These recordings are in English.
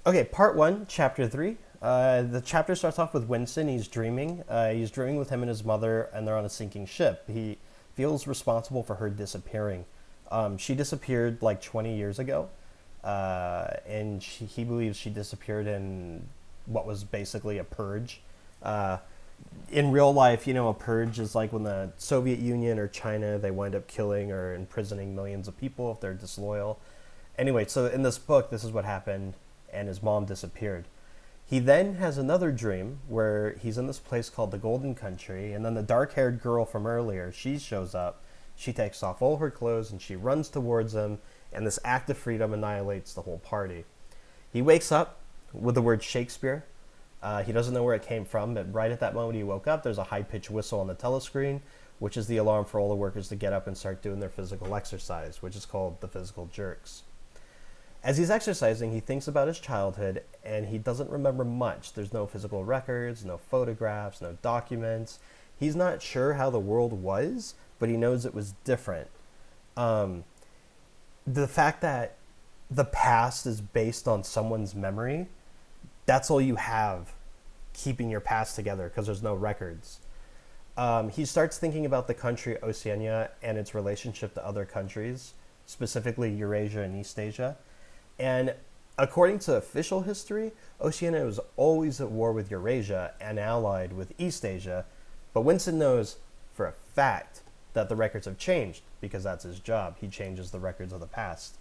Okay, part one, chapter three. The chapter starts off with Winston. He's dreaming. He's dreaming with him and his mother, and they're on a sinking ship. He feels responsible for her disappearing. She disappeared like 20 years ago, and he believes she disappeared in what was basically a purge. Uh, in real life, a purge is like when the Soviet Union or China, they wind up killing or imprisoning millions of people if they're disloyal. Anyway, so in this book, this is what happened, and his mom disappeared. He then has another dream where he's in this place called the Golden Country, and then the dark haired girl from earlier, she shows up. She takes off all her clothes and she runs towards him, and this act of freedom annihilates the whole party. He wakes up with the word Shakespeare. He doesn't know where it came from, but right at that moment he woke up, there's a high pitched whistle on the telescreen, which is the alarm for all the workers to get up and start doing their physical exercise, which is called the physical jerks. As he's exercising, he thinks about his childhood, and he doesn't remember much. There's no physical records, no photographs, no documents. He's not sure how the world was, but he knows it was different. Um, the fact that the past is based on someone's memory, that's all you have keeping your past together because there's no records. He starts thinking about the country Oceania and its relationship to other countries, specifically Eurasia and East Asia. And according to official history, Oceania was always at war with Eurasia and allied with East Asia, but Winston knows for a fact that the records have changed because that's his job. He changes the records of the past.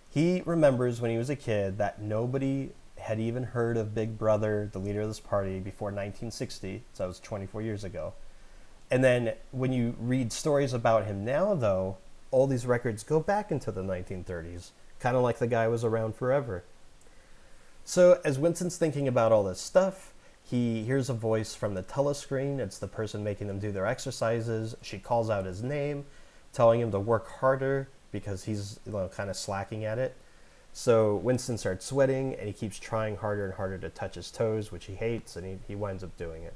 He remembers when he was a kid that nobody had even heard of Big Brother, the leader of this party, before 1960, so that was 24 years ago. And then when you read stories about him now, though, all these records go back into the 1930s, kind of like the guy was around forever. So as Winston's thinking about all this stuff, he hears a voice from the telescreen. It's the person making them do their exercises. She calls out his name, telling him to work harder because he's kind of slacking at it. So Winston starts sweating, and he keeps trying harder and harder to touch his toes, which he hates, and he winds up doing it.